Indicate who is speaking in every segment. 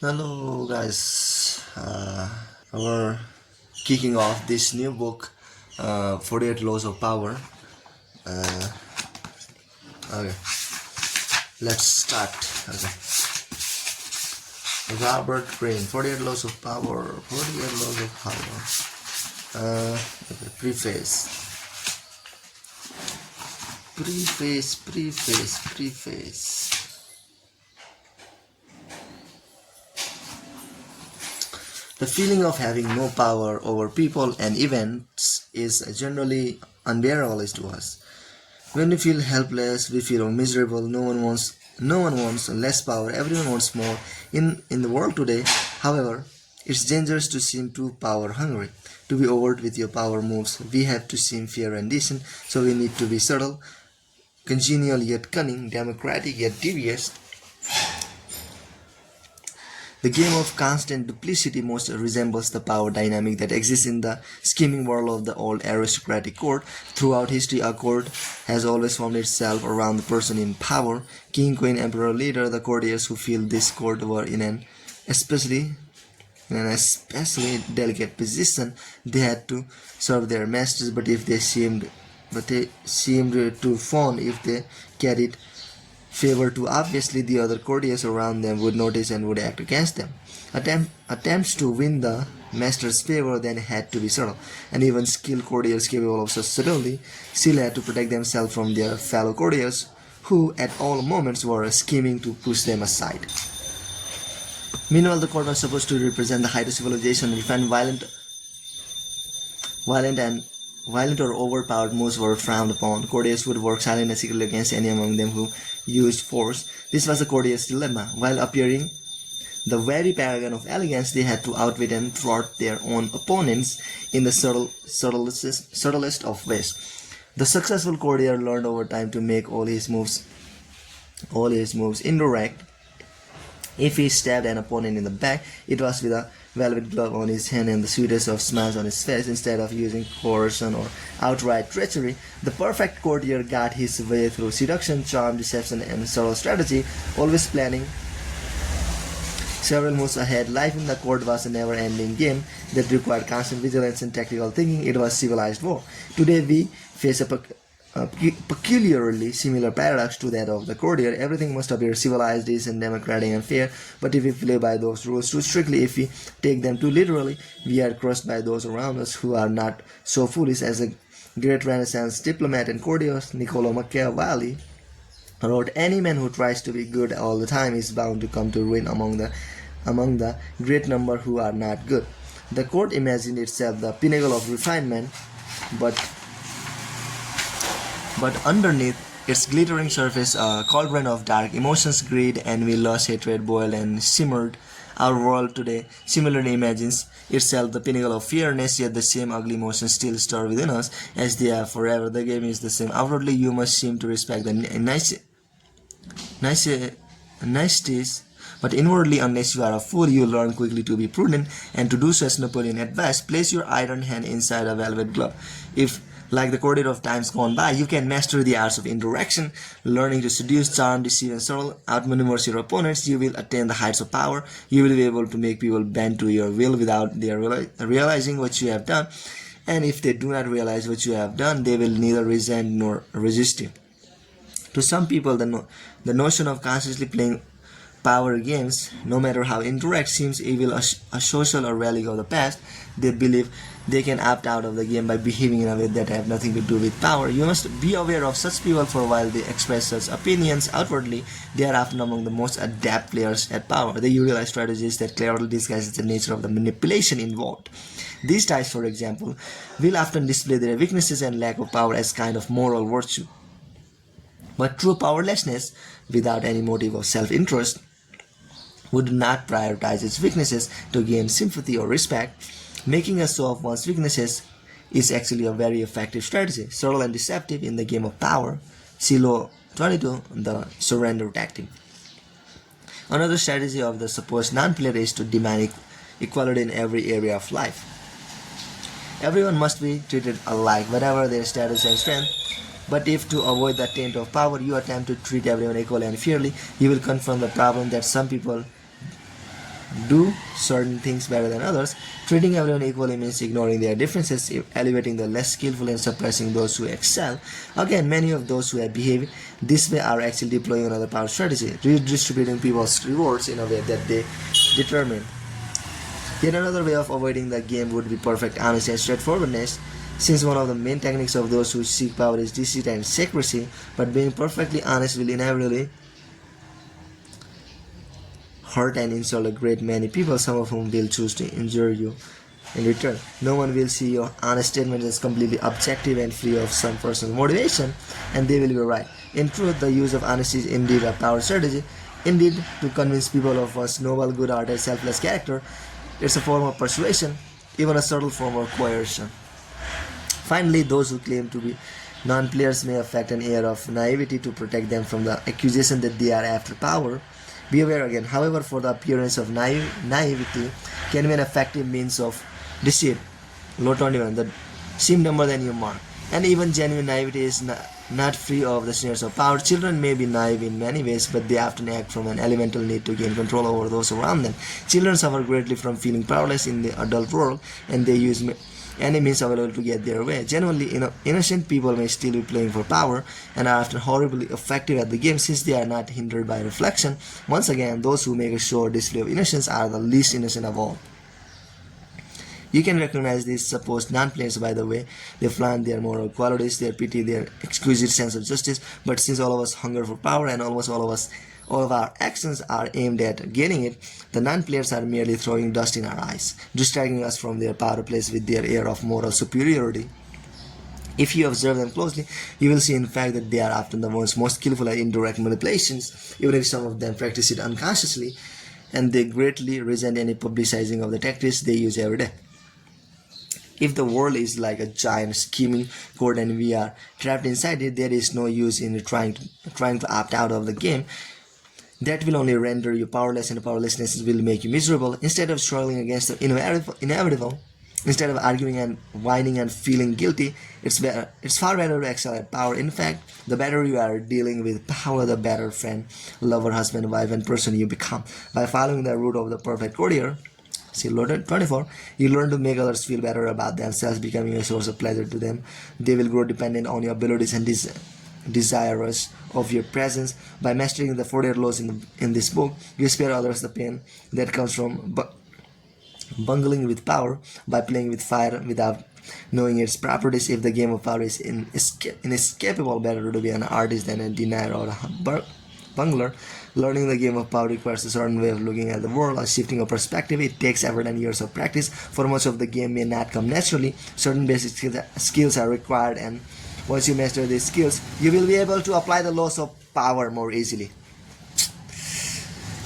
Speaker 1: Hello, guys. We're kicking off this new book, 48 Laws of Power. Uh, okay, let's start. Okay. Robert Greene, 48 Laws of Power. 48 Laws of Power. Okay, Preface. The feeling of having no power over people and events is generally unbearable to us. When we feel helpless, we feel miserable. No one wants less power. Everyone wants more. In the world today, however, it's dangerous to seem too power hungry. To be overt with your power moves, we have to seem fair and decent. So we need to be subtle, congenial yet cunning, democratic yet devious. The game of constant duplicity most resembles the power dynamic that exists in the scheming world of the old aristocratic court. Throughout history, a court has always formed itself around the person in power. King, queen, emperor, leader, the courtiers who filled this court were especially in an especially delicate position. They had to serve their masters, but they seemed to fawn if they carried favor too obviously. The other courtiers around them would notice and would act against them. Attempts to win the master's favor then had to be subtle, and even skilled courtiers capable of such subtlety still had to protect themselves from their fellow courtiers, who at all moments were scheming to push them aside. Meanwhile, the court was supposed to represent the height of civilization. Refined, violent and violent or overpowered moves were frowned upon. Courtiers would work silently and secretly against any among them who used force. This was the courtier's dilemma. While appearing the very paragon of elegance, they had to outwit and thwart their own opponents in the subtlest of ways. The successful courtier learned over time to make all his moves indirect. If he stabbed an opponent in the back, it was with a velvet glove on his hand and the sweetest of smiles on his face. Instead of using coercion or outright treachery, the perfect courtier got his way through seduction, charm, deception, and subtle strategy, always planning several moves ahead. Life in the court was a never-ending game that required constant vigilance and tactical thinking. It was civilized war. Today we face a peculiarly similar paradox to that of the courtier. Everything must appear civilized, decent, democratic, and fair, but if we play by those rules too strictly, if we take them too literally, we are crushed by those around us who are not so foolish. As a great Renaissance diplomat and courtier, Niccolo Machiavelli, wrote, "Any man who tries to be good all the time is bound to come to ruin among the great number who are not good." The court imagined itself the pinnacle of refinement, but underneath its glittering surface, a cauldron of dark emotions, greed, envy, lust, hatred boiled and simmered. Our world today similarly imagines itself the pinnacle of fairness, yet the same ugly emotions still stir within us as they have forever. The game is the same. Outwardly, you must seem to respect the niceties, but inwardly, unless you are a fool, you learn quickly to be prudent, and to do so, as Napoleon advised, place your iron hand inside a velvet glove. If, like the courtier of times gone by, you can master the arts of indirection, learning to seduce, charm, deceive, and subtle, outmaneuver your opponents, you will attain the heights of power. You will be able to make people bend to your will without their realizing what you have done, and if they do not realize what you have done, they will neither resent nor resist you. To some people, the notion of consciously playing power games, no matter how indirect, seems evil, a social or relic of the past. They believe they can opt out of the game by behaving in a way that have nothing to do with power. You must be aware of such people, for while they express such opinions outwardly, they are often among the most adept players at power. They utilize strategies that cleverly disguise the nature of the manipulation involved. These types, for example, will often display their weaknesses and lack of power as kind of moral virtue. But true powerlessness, without any motive of self-interest, would not prioritize its weaknesses to gain sympathy or respect. Making a show of one's weaknesses is actually a very effective strategy, subtle and deceptive in the game of power. See Law 22, the surrender tactic. Another strategy of the supposed non-player is to demand equality in every area of life. Everyone must be treated alike, whatever their status and strength. But if, to avoid the taint of power, you attempt to treat everyone equally and fairly, you will confront the problem that some people do certain things better than others. Treating everyone equally means ignoring their differences, elevating the less skillful and suppressing those who excel. Again, many of those who have behaved this way are actually deploying another power strategy, redistributing people's rewards in a way that they determine. Yet another way of avoiding the game would be perfect honesty and straightforwardness, since one of the main techniques of those who seek power is deceit and secrecy, but being perfectly honest will inevitably hurt and insult a great many people, some of whom will choose to injure you in return. No one will see your honest statement as completely objective and free of some personal motivation, and they will be right. In truth, the use of honesty is indeed a power strategy. Indeed, to convince people of one's noble, good-hearted, selfless character, it's a form of persuasion, even a subtle form of coercion. Finally, those who claim to be non-players may affect an air of naivety to protect them from the accusation that they are after power. Be aware again, however, for the appearance of naivety can be an effective means of deceit. Low 21, the seem dumber than you mark. And even genuine naivety is not free of the snares of power. Children may be naive in many ways, but they often act from an elemental need to gain control over those around them. Children suffer greatly from feeling powerless in the adult world, and they use any means available to get their way. Generally, innocent people may still be playing for power and are often horribly effective at the game since they are not hindered by reflection. Once again, those who make a show or display of innocence are the least innocent of all. You can recognize these supposed non-players by the way they flaunt their moral qualities, their pity, their exquisite sense of justice. But since all of us hunger for power and almost all of our actions are aimed at gaining it, the non-players are merely throwing dust in our eyes, distracting us from their power plays with their air of moral superiority. If you observe them closely, you will see in fact that they are often the ones most skillful at indirect manipulations, even if some of them practice it unconsciously, and they greatly resent any publicizing of the tactics they use every day. If the world is like a giant scheming court and we are trapped inside it, there is no use in trying to opt out of the game. That will only render you powerless, and powerlessness will make you miserable. Instead of struggling against the inevitable, instead of arguing and whining and feeling guilty, it's far better to excel at power. In fact, the better you are dealing with power, the better friend, lover, husband, wife, and person you become. By following the route of the perfect courtier, see 24, you learn to make others feel better about themselves, becoming a source of pleasure to them. They will grow dependent on your abilities and desirous of your presence. By mastering the 48 laws in this book, you spare others the pain that comes from bungling with power, by playing with fire without knowing its properties. If the game of power is inescapable, better to be an artist than a denier or a bungler. Learning the game of power requires a certain way of looking at the world, a shifting of perspective. It takes effort and years of practice, for much of the game may not come naturally. Certain basic skills are required, and once you master these skills, you will be able to apply the laws of power more easily.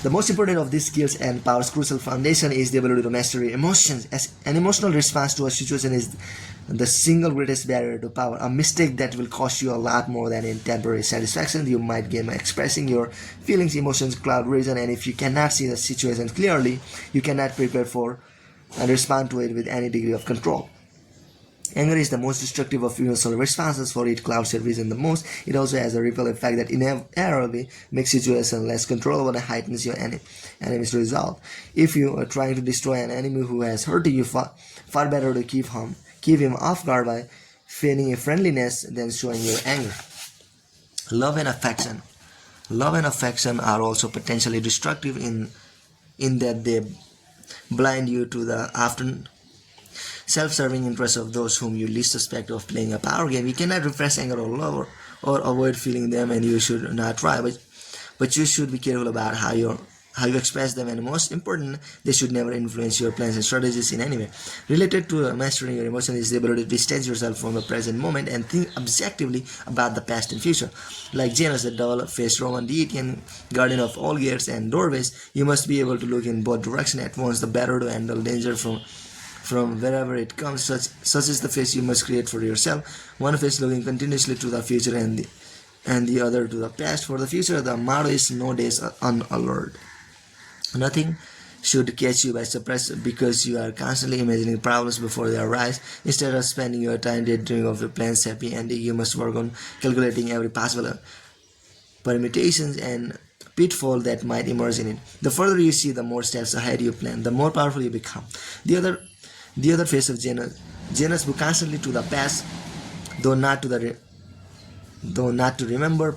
Speaker 1: The most important of these skills and power's crucial foundation is the ability to master emotions, as an emotional response to a situation is the single greatest barrier to power. A mistake that will cost you a lot more than in temporary satisfaction you might gain by expressing your feelings, emotions, cloud reason, and if you cannot see the situation clearly, you cannot prepare for and respond to it with any degree of control. Anger is the most destructive of universal responses, for it clouds your vision the most. It also has a ripple effect that inevitably makes situations less controllable and heightens your enemy's resolve. If you are trying to destroy an enemy who has hurt you, far better to keep him off guard by feigning a friendliness than showing your anger. Love and affection are also potentially destructive in that they blind you to the often self-serving interests of those whom you least suspect of playing a power game. You cannot repress anger or love or avoid feeling them, and you should not try. But you should be careful about how you express them, and most important, they should never influence your plans and strategies in any way. Related to mastering your emotions is the ability to distance yourself from the present moment and think objectively about the past and future. Like Janus, the double-faced Roman deity and guardian of all gates and doorways, you must be able to look in both directions at once, the better to handle danger from wherever it comes. Such is the face you must create for yourself. One face looking continuously to the future and the other to the past. For the future, the motto is no days unallured. Nothing should catch you by surprise because you are constantly imagining problems before they arise. Instead of spending your time daydreaming of your plan's happy ending, you must work on calculating every possible permutations and pitfall that might emerge in it. The further you see, the more steps ahead you plan, the more powerful you become. The other face of Janus move constantly to the past, though not to remember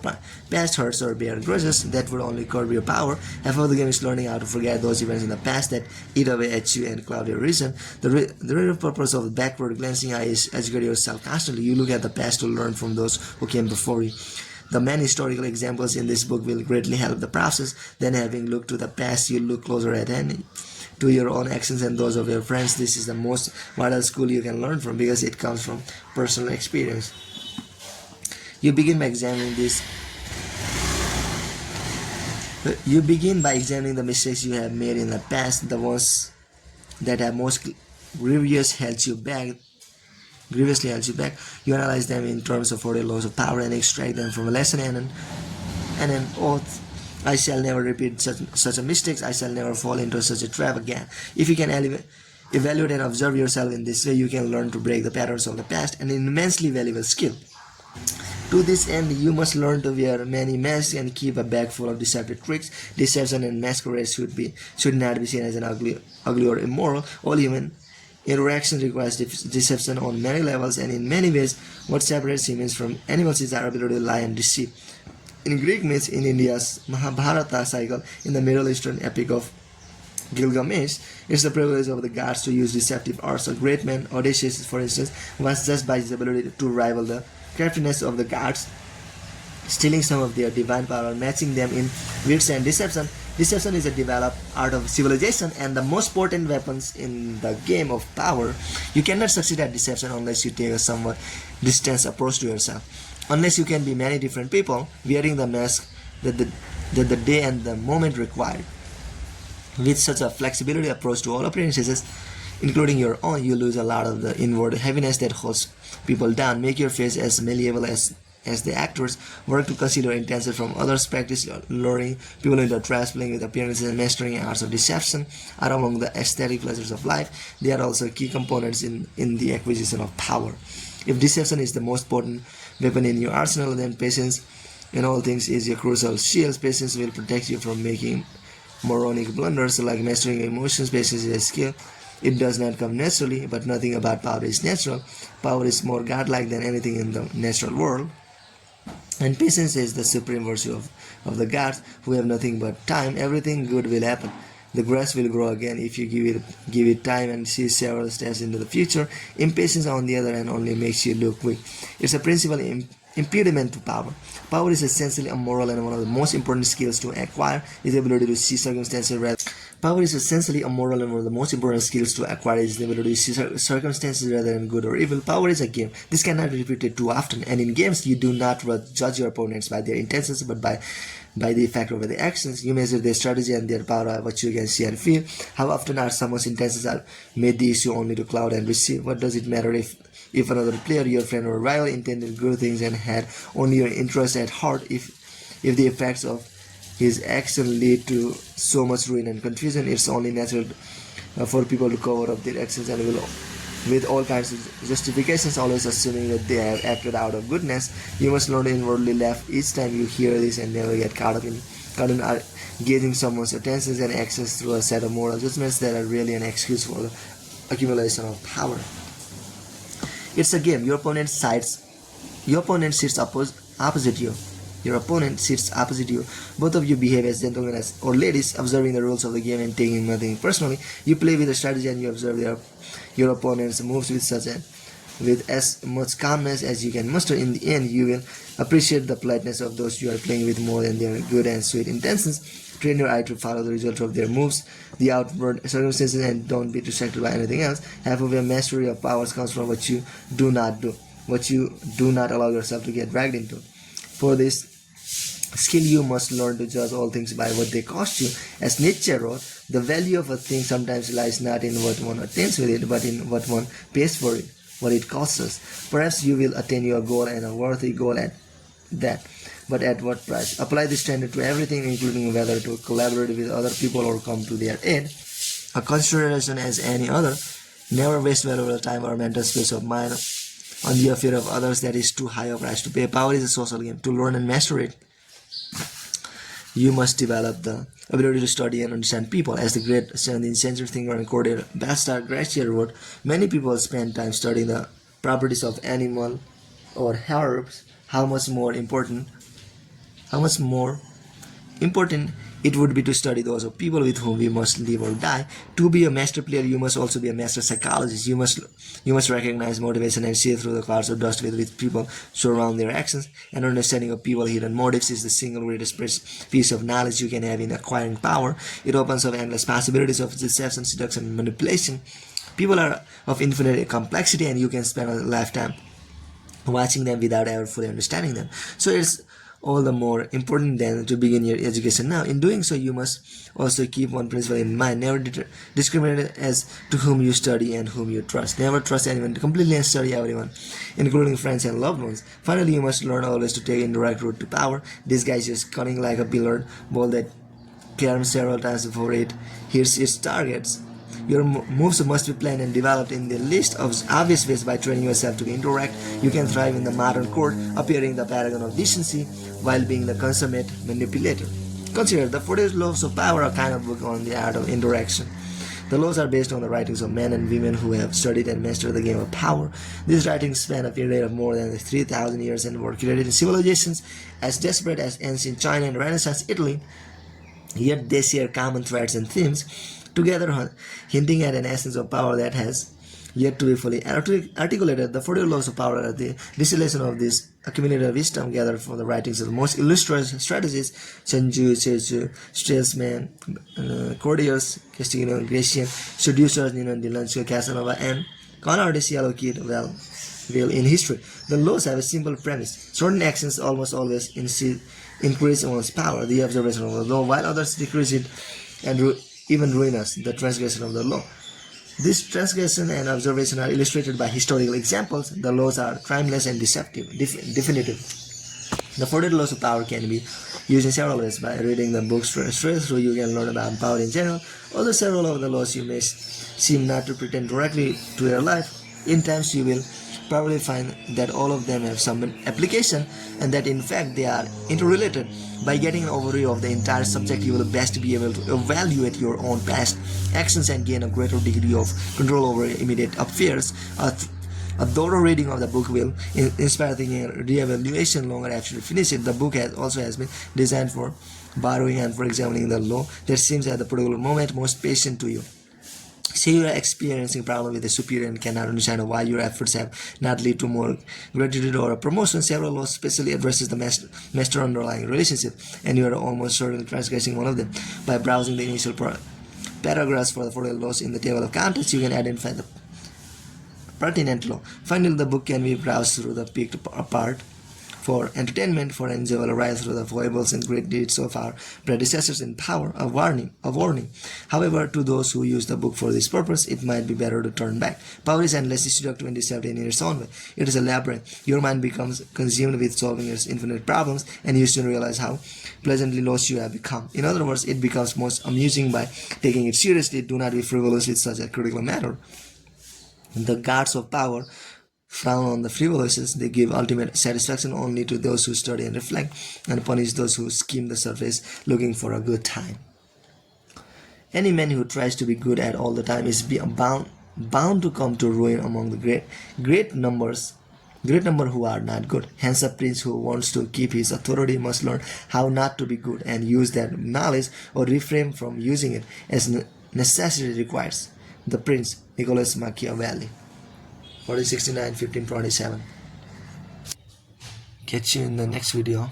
Speaker 1: past hurts or bear grudges. That would only curb your power. Half of the game is learning how to forget those events in the past that eat away at you and cloud your reason. The real purpose of backward glancing eye is educate yourself constantly. You look at the past to learn from those who came before you. The many historical examples in this book will greatly help the process. Then, having looked to the past, you look closer at hand to your own actions and those of your friends. This is the most vital school you can learn from because it comes from personal experience. You begin by examining the mistakes you have made in the past, the ones that have most grievously held you back. You analyze them in terms of 40 laws of power and extract them from a lesson and an oath. I shall never repeat such a mistakes. I shall never fall into such a trap again. If you can evaluate and observe yourself in this way, you can learn to break the patterns of the past, an immensely valuable skill. To this end, you must learn to wear many masks and keep a bag full of deceptive tricks. Deception and masquerade should not be seen as an ugly or immoral. All human interaction requires deception on many levels, and in many ways, what separates humans from animals is our ability to lie and deceive. In Greek myths, in India's Mahabharata cycle, in the Middle Eastern epic of Gilgamesh, it's the privilege of the gods to use deceptive arts. A great man, Odysseus, for instance, was judged by his ability to rival the craftiness of the gods, stealing some of their divine power, matching them in wits and deception. Deception is a developed art of civilization and the most potent weapons in the game of power. You cannot succeed at deception unless you take a somewhat distant approach to yourself. Unless you can be many different people, wearing the mask that the day and the moment require. With such a flexibility approach to all appearances, including your own, you lose a lot of the inward heaviness that holds people down. Make your face as malleable as the actors. Work to conceal your intentions from others. Practice luring people into traps. Playing with appearances and mastering arts of deception are among the aesthetic pleasures of life. They are also key components in the acquisition of power. If deception is the most potent weapon in your arsenal, then patience in all things is your crucial shield. Patience will protect you from making moronic blunders like mastering emotions. Patience is a skill. It does not come naturally, but nothing about power is natural. Power is more godlike than anything in the natural world. And patience is the supreme virtue of the gods, who have nothing but time. Everything good will happen. The grass will grow again if you give it time and see several steps into the future. Impatience, on the other hand, only makes you look weak. It's a principal impediment to power. Power is essentially immoral, and one of the most important skills to acquire is the ability to see circumstances rather. Power is essentially immoral, and one of the most important skills to acquire is the ability to see circumstances rather than good or evil. Power is a game. This cannot be repeated too often, and in games you do not judge your opponents by their intentions, but by the effect of their actions. You measure their strategy and their power by what you can see and feel. How often are someone's intentions are made the issue only to cloud and receive? What does it matter if another player, your friend or rival, intended good things and had only your interest at heart? If the effects of his action lead to so much ruin and confusion, it's only natural for people to cover up their actions and will, with all kinds of justifications, always assuming that they have acted out of goodness. You must learn to inwardly laugh each time you hear this and never get caught in gauging someone's attentions and actions through a set of moral judgments that are really an excuse for the accumulation of power. It's a game. Your opponent sits opposite you. Your opponent sits opposite you. Both of you behave as gentlemen or ladies, observing the rules of the game and taking nothing personally. You play with a strategy and you observe your opponent's moves with as much calmness as you can muster. In the end, you will appreciate the politeness of those you are playing with more than their good and sweet intentions. Train your eye to follow the result of their moves, the outward circumstances, and don't be distracted by anything else. Half of your mastery of powers comes from what you do not do, what you do not allow yourself to get dragged into. For this skill, you must learn to judge all things by what they cost you. As Nietzsche wrote, the value of a thing sometimes lies not in what one attains with it, but in what one pays for it, what it costs us. Perhaps you will attain your goal, and a worthy goal at that. But at what price? Apply this standard to everything, including whether to collaborate with other people or come to their aid. A consideration as any other. Never waste valuable time or mental space of mind on the affair of others that is too high a price to pay. Power is a social game. To learn and master it, You must develop the ability to study and understand people. As the great 17th century thinker and courtier Balthasar Gracier wrote, many people spend time studying the properties of animal or herbs. How much more important it would be to study those of people with whom we must live or die. To be a master player, you must also be a master psychologist. You must recognize motivation and see through the clouds of dust with which people surround their actions. An understanding of people's hidden motives is the single greatest piece of knowledge you can have in acquiring power. It opens up endless possibilities of deception, seduction, and manipulation. People are of infinite complexity, and you can spend a lifetime watching them without ever fully understanding them. So it's all the more important then to begin your education now. In doing so, you must also keep one principle in mind: never discriminate as to whom you study and whom you trust. Never trust anyone completely and study everyone, including friends and loved ones. Finally, you must learn always to take indirect route to power. This guy is cunning like a billiard ball that climbs several times before it hits its targets. Your moves must be planned and developed in the least of obvious ways. By training yourself to be indirect, you can thrive in the modern court, appearing the paragon of decency while being the consummate manipulator. Consider the 40 Laws of Power, a kind of book on the art of indirection. The laws are based on the writings of men and women who have studied and mastered the game of power. These writings span a period of more than 3,000 years and were created in civilizations as desperate as ancient China and Renaissance Italy, yet they share common threads and themes, together hinting at an essence of power that has yet to be fully articulated. The 40 Laws of Power are the distillation of this accumulated wisdom gathered from the writings of the most illustrious strategists: Sun Tzu, statesmen, courtiers, Castillo, Gracian, seducers, Delancey, Casanova, and Conrad's yellow kid will in history. The laws have a simple premise: certain actions almost always increase one's power, the observation of the law, while others decrease it and even ruin us, the transgression of the law. This transgression and observation are illustrated by historical examples. The laws are timeless and definitive. The 40 Laws of Power can be used in several ways. By reading the book straight through, you can learn about power in general. Although several of the laws you may seem not to pertain directly to your life, in times you will probably find that all of them have some application and that in fact they are interrelated. By getting an overview of the entire subject, you will best be able to evaluate your own past actions and gain a greater degree of control over immediate affairs. A thorough reading of the book will inspire thinking and re-evaluation longer after you finish it. The book has been designed for borrowing and for examining the law that seems at the particular moment most patient to you. Say you are experiencing a problem with a superior and cannot understand why your efforts have not led to more gratitude or a promotion. Several laws specially addresses the master underlying relationship, and you are almost certainly transgressing one of them. By browsing the initial paragraphs for the 40 laws in the table of contents, you can identify the pertinent law. Finally, the book can be browsed through the picked apart for entertainment, for enjoyable ride through the foibles and great deeds of our predecessors in power, a warning. However, to those who use the book for this purpose, it might be better to turn back. Power is endlessly seductive and deceptive in its own way. It is a labyrinth. Your mind becomes consumed with solving its infinite problems, and you soon realize how pleasantly lost you have become. In other words, it becomes most amusing by taking it seriously. Do not be frivolous with such a critical matter. The guards of power frown on the frivolousness. They give ultimate satisfaction only to those who study and reflect, and punish those who skim the surface looking for a good time. Any man who tries to be good at all the time is bound to come to ruin among the great number who are not good. Hence, a prince who wants to keep his authority must learn how not to be good and use that knowledge or refrain from using it as necessity requires. The Prince, Nicholas Machiavelli. 1469-1527. Catch you in the next video.